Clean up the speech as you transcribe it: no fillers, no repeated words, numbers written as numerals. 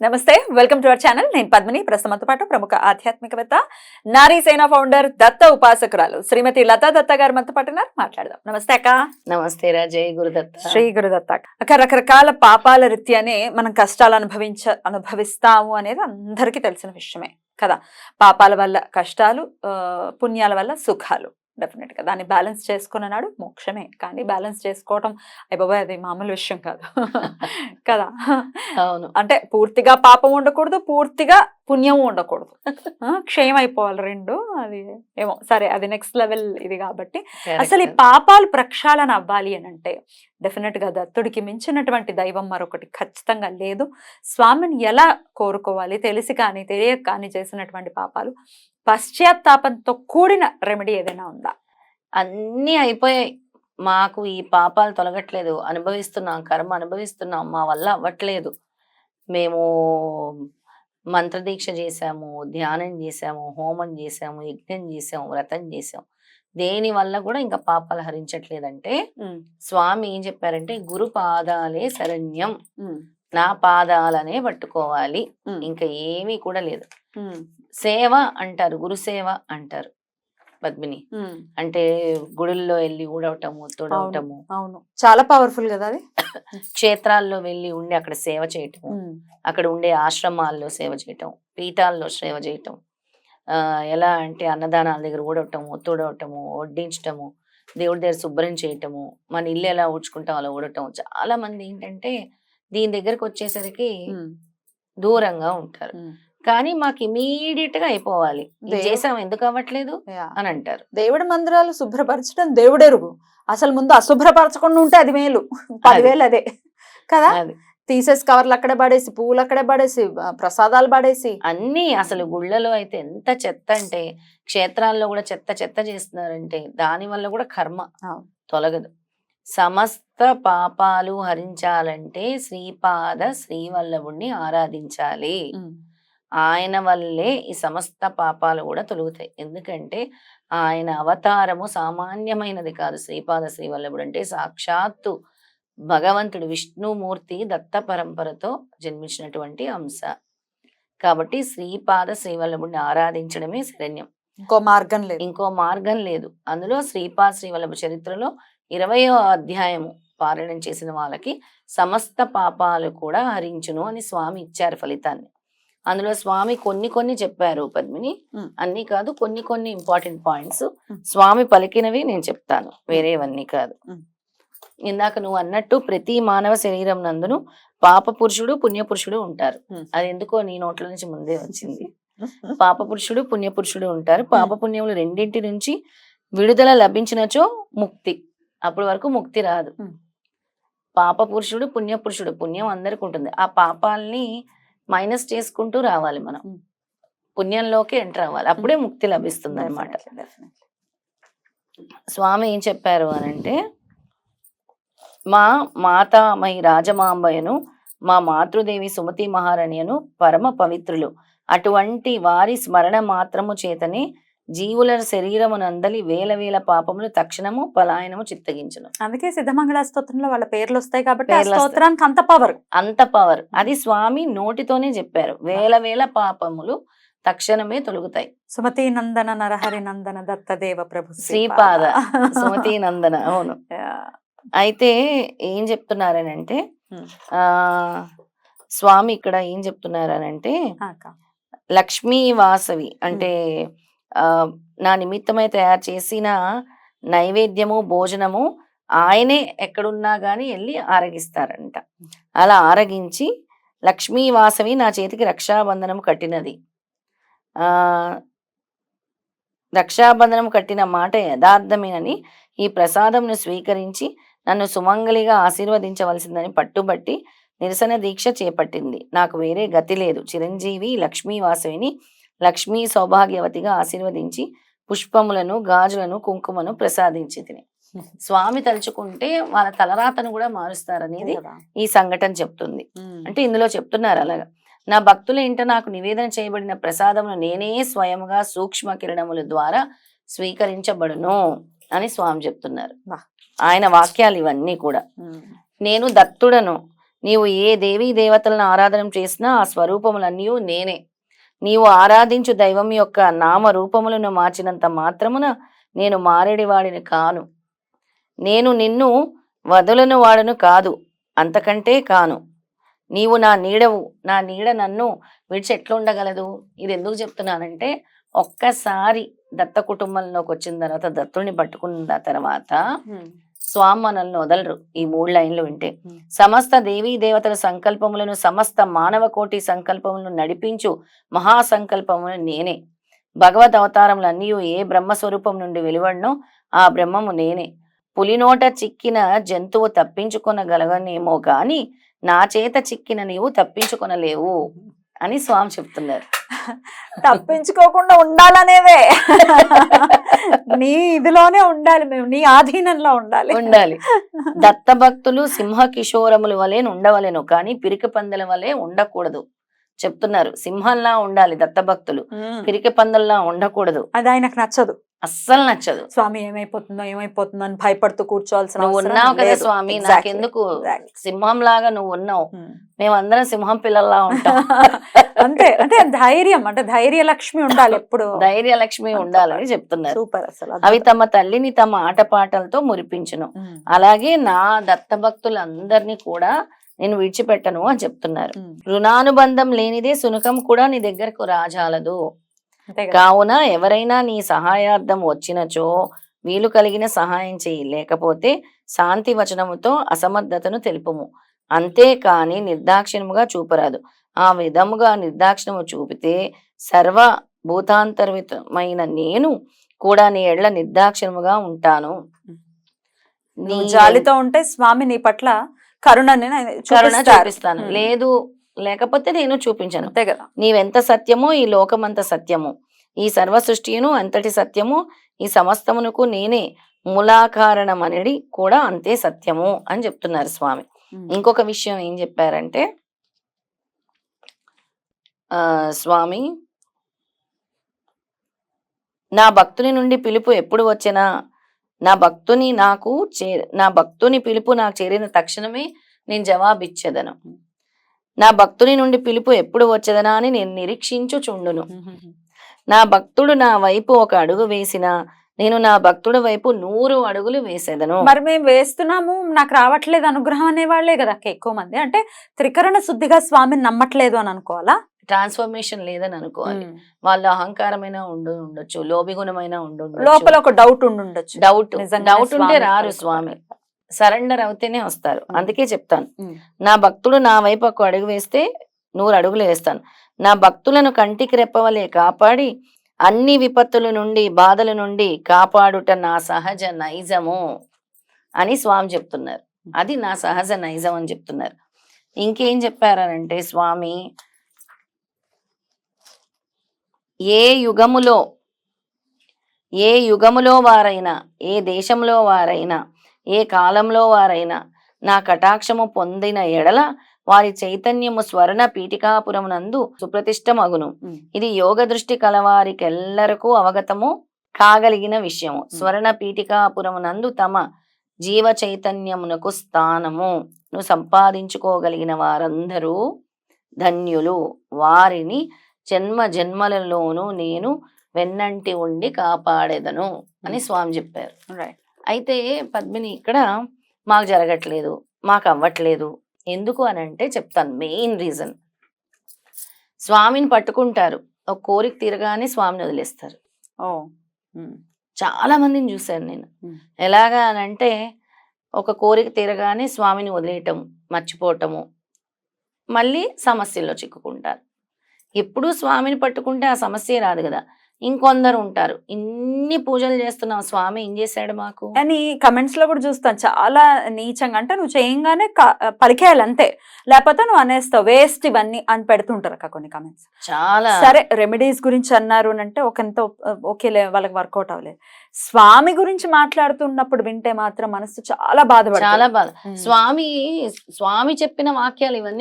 నమస్తే, welcome to our channel. నేను పద్మిని. ప్రస్తుతంతో పాటు ప్రముఖ ఆధ్యాత్మికవేత్త, నారీ సేన ఫౌండర్, దత్త ఉపాసకురాలు శ్రీమతి లతా దత్త గారు మనతో పాటు ఉన్నారు. మాట్లాడదాం. నమస్తే అక్క. నమస్తే రా. జై గురుదత్త. శ్రీ గురుదత్త అక్క. రకరకాల పాపాల రీత్యానే మనం కష్టాలు అనుభవిస్తాము అనేది అందరికీ తెలిసిన విషయమే కదా. పాపాల వల్ల కష్టాలు, పుణ్యాల వల్ల సుఖాలు. డెఫినెట్ గా దాన్ని బ్యాలెన్స్ చేసుకున్నాడు మోక్షమే. కానీ బ్యాలెన్స్ చేసుకోవటం అయిపోయి అది మామూలు విషయం కాదు కదా. అవును. అంటే పూర్తిగా పాపం ఉండకూడదు, పూర్తిగా పుణ్యం ఉండకూడదు, క్షయం అయిపోవాలి రెండు. అది ఏమో సరే, అది నెక్స్ట్ లెవెల్ ఇది. కాబట్టి అసలు ఈ పాపాలు ప్రక్షాళన అవ్వాలి అని అంటే డెఫినెట్ గా దత్తుడికి మించినటువంటి దైవం మరొకటి ఖచ్చితంగా లేదు. స్వామిని ఎలా కోరుకోవాలి, తెలిసి కానీ తెలియక కానీ చేసినటువంటి పాపాలు పశ్చాత్తాపంతో కూడిన రెమెడీ ఏదైనా ఉందా? అన్నీ అయిపోయాయి, మాకు ఈ పాపాలు తొలగట్లేదు, అనుభవిస్తున్నాం, కర్మ అనుభవిస్తున్నాం, మా వల్ల అవ్వట్లేదు, మేము మంత్రదీక్ష చేశాము, ధ్యానం చేశాము, హోమం చేశాము, యజ్ఞం చేసాము, వ్రతం చేసాము, దేని వల్ల కూడా ఇంకా పాపాలు హరించట్లేదంటే స్వామి ఏం చెప్పారంటే గురు పాదాలే శరణ్యం, నా పాదాలనే పట్టుకోవాలి, ఇంకా ఏమీ కూడా లేదు. సేవ అంటారు, గురు సేవ అంటారు పద్మిని. అంటే గుడుల్లో వెళ్ళి ఊడవటము, తొడవటము. అవును, చాలా పవర్ఫుల్ కదా అది. క్షేత్రాల్లో వెళ్ళి ఉండి అక్కడ సేవ చేయటము, అక్కడ ఉండే ఆశ్రమాల్లో సేవ చేయటం, పీఠాల్లో సేవ చేయటం, ఎలా అంటే అన్నదానాల దగ్గర ఊడవటము, తొడవటము, వడ్డించటము, దేవుడి దగ్గర శుభ్రం చేయటము, మన ఇల్లు ఎలా ఊడ్చుకుంటాం అలా ఊడటం. చాలా మంది ఏంటంటే దీని దగ్గరకు వచ్చేసరికి దూరంగా ఉంటారు. కానీ మాకు ఇమీడియట్ గా అయిపోవాలి, చేసాం ఎందుకు అవ్వట్లేదు అని అంటారు. దేవుడి మందిరాలు శుభ్రపరచడం దేవుడెరుగు. అసలు ముందు అశుభ్రపరచకుండా ఉంటే అది మేలు. 10,000 అదే కదా. తీసేసి కవర్లు అక్కడే పడేసి, పువ్వులు అక్కడే పడేసి, ప్రసాదాలు పడేసి అన్ని. అసలు గుళ్ళలో అయితే ఎంత చెత్త అంటే, క్షేత్రాల్లో కూడా చెత్త చెత్త చేస్తున్నారంటే దాని వల్ల కూడా కర్మ తొలగదు. సమస్త పాపాలు హరించాలంటే శ్రీపాద శ్రీవల్లభుణ్ణి ఆరాధించాలి. ఆయన వల్లే ఈ సమస్త పాపాలు కూడా తొలుగుతాయి. ఎందుకంటే ఆయన అవతారము సామాన్యమైనది కాదు. శ్రీపాద శ్రీవల్లభుడు అంటే సాక్షాత్తు భగవంతుడు విష్ణుమూర్తి దత్త పరంపరతో జన్మించినటువంటి అంశ. కాబట్టి శ్రీపాద శ్రీవల్లభుడిని ఆరాధించడమే శరణ్యం. ఇంకో మార్గం లేదు. అందులో శ్రీపాద శ్రీవల్లభ చరిత్రలో 20వ అధ్యాయము పారాయణం చేసిన వాళ్ళకి సమస్త పాపాలు కూడా హరించును అని స్వామి ఇచ్చారు ఫలితాన్ని. అందులో స్వామి కొన్ని చెప్పారు పద్మిని, అన్ని కాదు, కొన్ని ఇంపార్టెంట్ పాయింట్స్ స్వామి పలికినవి నేను చెప్తాను, వేరేవన్నీ కాదు. ఇందాక నువ్వు అన్నట్టు ప్రతి మానవ శరీరం నందును పాప పురుషుడు పుణ్యపురుషుడు ఉంటారు. అది ఎందుకో నీ నోట్ల నుంచి ముందే వచ్చింది. పాప పురుషుడు పుణ్యపురుషుడు ఉంటారు. పాప పుణ్యములు రెండింటి నుంచి విడుదల లభించినచో ముక్తి, అప్పటి వరకు ముక్తి రాదు. పాప పురుషుడు పుణ్యపురుషుడు, పుణ్యం అందరికి ఉంటుంది. ఆ పాపాలని మైనస్ చేసుకుంటూ రావాలి, మనం పుణ్యంలోకి ఎంటర్ అవ్వాలి, అప్పుడే ముక్తి లభిస్తుంది అనమాట. స్వామి ఏం చెప్పారు అనంటే, మా మాతామహి రాజమాంబయను మా మాతృదేవి సుమతి మహారాణియను పరమ పవిత్రులు, అటువంటి వారి స్మరణ మాత్రము చేతనే జీవుల శరీరమునందలి వేల పాపములు తక్షణము పలాయనము చిత్తగించును. అందుకే సిద్ధమంగళ స్తోత్రంలో వాళ్ళ పేర్లు వస్తాయి కాబట్టి స్తోత్రానికి అంత పవర్. అది స్వామి నోటితోనే చెప్పారు. వేల పాపములు తక్షణమే తొలుగుతాయి. సుమతి నందన నరహరి నందన దత్తదేవ ప్రభు శ్రీపాద సుమతి నందన. అవును. అయితే ఏం చెప్తున్నారనంటే స్వామి ఇక్కడ ఏం చెప్తున్నారనంటే, లక్ష్మీ వాసవి అంటే నా నిమిత్తమై తయారు చేసిన నైవేద్యము భోజనము ఆయనే ఎక్కడున్నా గాని వెళ్ళి ఆరగిస్తారంట. అలా ఆరగించి లక్ష్మీ వాసవి నా చేతికి రక్షాబంధనం కట్టినది, రక్షాబంధనం కట్టిన మాట యథార్థమేనని ఈ ప్రసాదంను స్వీకరించి నన్ను సుమంగళిగా ఆశీర్వదించవలసిందని పట్టుబట్టి నిరసన దీక్ష చేపట్టింది. నాకు వేరే గతి లేదు. చిరంజీవి లక్ష్మీ వాసవిని లక్ష్మీ సౌభాగ్యవతిగా ఆశీర్వదించి పుష్పములను గాజులను కుంకుమను ప్రసాదించి తిని. స్వామి తలుచుకుంటే వాళ్ళ తలరాతను కూడా మారుస్తారనేది ఈ సంఘటన చెప్తుంది. అంటే ఇందులో చెప్తున్నారు అలాగా, నా భక్తుల ఇంట నాకు నివేదన చేయబడిన ప్రసాదమును నేనే స్వయంగా సూక్ష్మ కిరణముల ద్వారా స్వీకరించబడును అని స్వామి చెప్తున్నారు. ఆయన వాక్యాలు ఇవన్నీ కూడా. నేను దత్తుడను, నీవు ఏ దేవీ దేవతలను ఆరాధన చేసినా ఆ స్వరూపములన్నీ నేనే. నీవు ఆరాధించు దైవం యొక్క నామ రూపములను మార్చినంత మాత్రమున నేను మారేడివాడిని కాను. నేను నిన్ను వదులను వాడను కాదు, అంతకంటే కాను. నీవు నా నీడవు, నా నీడ నన్ను విడిచి ఎట్లుండగలదు? ఇది ఎందుకు చెప్తున్నానంటే, ఒక్కసారి దత్త కుటుంబంలోకి వచ్చిన తర్వాత, దత్తుడిని పట్టుకున్న తర్వాత స్వామి మనల్ని వదలరు. ఈ 3 లైన్లు వింటే, సమస్త దేవీ దేవతల సంకల్పములను, సమస్త మానవ కోటి సంకల్పములను నడిపించు మహాసంకల్పములను నేనే. భగవద్ అవతారములన్నీ ఏ బ్రహ్మస్వరూపం నుండి వెలువడినో ఆ బ్రహ్మము నేనే. పులినోట చిక్కిన జంతువు తప్పించుకొనగలగనేమో గాని నా చేత చిక్కిన నీవు తప్పించుకొనలేవు అని స్వామి చెప్తున్నారు. తప్పించుకోకుండా ఉండాలనేవే నీ ఇదిలోనే ఉండాలి, మేము నీ ఆధీనంలో ఉండాలి. దత్త భక్తులు సింహ కిషోరముల వలె ఉండవలెను, కానీ పిరికి పందెల వలె ఉండకూడదు చెప్తున్నారు. సింహంలా ఉండాలి దత్త భక్తులు, పిరికి పందల్లా ఉండకూడదు. అది ఆయనకు నచ్చదు, అస్సలు నచ్చదు. స్వామి ఏమైపోతుందో అని భయపడుతూ కూర్చోవాల్సిన నువ్వు ఉన్నావు కదా స్వామి, నాకెందుకు? సింహం లాగా నువ్వు ఉన్నావు, మేమందరం సింహం పిల్లల్లా ఉంటాం. అంతే, అంటే ధైర్యం, అంటే ధైర్య లక్ష్మి ఉండాలి ఎప్పుడు, ధైర్య లక్ష్మి ఉండాలని చెప్తున్నారు. సూపర్. అసలు అవి తమ తల్లిని తమ ఆటపాటలతో మురిపించును, అలాగే నా దత్త భక్తులందరినీ కూడా నేను విడిచిపెట్టను అని చెప్తున్నారు. రుణానుబంధం లేనిదే సునకం కూడా నీ దగ్గరకు రాజాలదు. కావున ఎవరైనా నీ సహాయార్థం వచ్చినచో వీలు కలిగిన సహాయం చెయ్యి, లేకపోతే శాంతి వచనముతో అసమర్థతను తెలుపుము. అంతేకాని నిర్దాక్షిణముగా చూపరాదు. ఆ విధముగా నిర్దాక్షిణము చూపితే సర్వ భూతాంతర్వితమైన నేను కూడా నీ ఎడ్ల నిర్దాక్షిణముగా ఉంటాను. నీ జాలితో ఉంటే స్వామి నీ పట్ల కరుణ చూపిస్తాను, లేకపోతే నేను చూపించను. అంతే కదా. నీవెంత సత్యమో ఈ లోకమంత సత్యము, ఈ సర్వ సృష్టియును అంతటి సత్యము, ఈ సమస్తమునకు నేనే మూలాకారణం అనేది కూడా అంతే సత్యము అని చెప్తున్నారు స్వామి. ఇంకొక విషయం ఏం చెప్పారంటే, స్వామి నా భక్తుని నుండి పిలుపు ఎప్పుడు వచ్చినా నా భక్తుని పిలుపు నాకు చేరిన తక్షణమే నేను జవాబిచ్చేదను. నా భక్తుని నుండి పిలుపు ఎప్పుడు వచ్చేదనా అని నేను నిరీక్షించుచుండును. నా భక్తుడు నా వైపు ఒక అడుగు వేసినా నేను నా భక్తుడి వైపు 100 అడుగులు వేసేదను. మరి మేము వేస్తున్నాము, నాకు రావట్లేదు అనుగ్రహం అనేవాళ్లే కదా ఎక్కువ మంది. అంటే త్రికరణ శుద్ధిగా స్వామిని నమ్మట్లేదు అని అనుకోవాలా? ట్రాన్స్ఫర్మేషన్ లేదని అనుకోవాలి. వాళ్ళ అహంకారమైన ఉండొచ్చు, లోభి గుణమైన ఉండొచ్చు, లోపల ఒక డౌట్ ఉండొచ్చు. డౌట్ ఉంటే రారు స్వామి, సరెండర్ అవుతేనే వస్తారు. అందుకే చెప్తాను, నా భక్తుడు నా వైపు ఒక అడుగు వేస్తే 100 అడుగులు వేస్తాను. నా భక్తులను కంటికి రెప్పవలే కాపాడి అన్ని విపత్తుల నుండి బాధల నుండి కాపాడుట నా సహజ నైజము అని స్వామి చెప్తున్నారు. అది నా సహజ నైజం అని చెప్తున్నారు. ఇంకేం చెప్పారంటే స్వామి, ఏ యుగములో వారైనా, ఏ దేశంలో వారైనా, ఏ కాలంలో వారైనా నా కటాక్షము పొందిన ఎడల వారి చైతన్యము స్వర్ణ పీఠికాపురమునందు సుప్రతిష్టమగును. ఇది యోగ దృష్టి కలవారికెల్లరకు అవగతము కాగలిగిన విషయము. స్వర్ణ పీఠికాపురమునందు తమ జీవ చైతన్యమునకు స్థానమును సంపాదించుకోగలిగిన వారందరూ ధన్యులు. వారిని జన్మ జన్మలలోనూ నేను వెన్నంటి ఉండి కాపాడేదను అని స్వామి చెప్పారు. అయితే పద్మిని, ఇక్కడ మాకు జరగట్లేదు, మాకు అవ్వట్లేదు, ఎందుకు అని అంటే చెప్తాను. మెయిన్ రీజన్, స్వామిని పట్టుకుంటారు, ఒక కోరిక తీరగానే స్వామిని వదిలేస్తారు. చాలా మందిని చూశాను నేను. ఎలాగా అని అంటే, ఒక కోరిక తీరగానే స్వామిని వదిలేయటం, మర్చిపోవటము, మళ్ళీ సమస్యల్లో చిక్కుకుంటారు. ఎప్పుడు స్వామిని పట్టుకుంటే ఆ సమస్య రాదు కదా. ఇంకొందరు ఉంటారు, ఇన్ని పూజలు చేస్తున్నావు, స్వామి ఏం చేశాడు మాకు అని కమెంట్స్ లో కూడా చూస్తాను. చాలా నీచంగా, అంటే నువ్వు చేయంగానే పలికేయాలి అంతే, లేకపోతే నువ్వు అనేస్తావు, వేస్ట్ ఇవన్నీ అని పెడుతుంటారు కొన్ని కమెంట్స్. చాలా సరే, రెమెడీస్ గురించి అన్నారు అంటే ఒకంత ఓకేలే, వాళ్ళకి వర్కౌట్ అవ్వలేదు. స్వామి గురించి మాట్లాడుతున్నప్పుడు వింటే మాత్రం మనసు చాలా బాధపడుతుంది. చాలా బాధ. స్వామి చెప్పిన వాక్యాలు ఇవన్నీ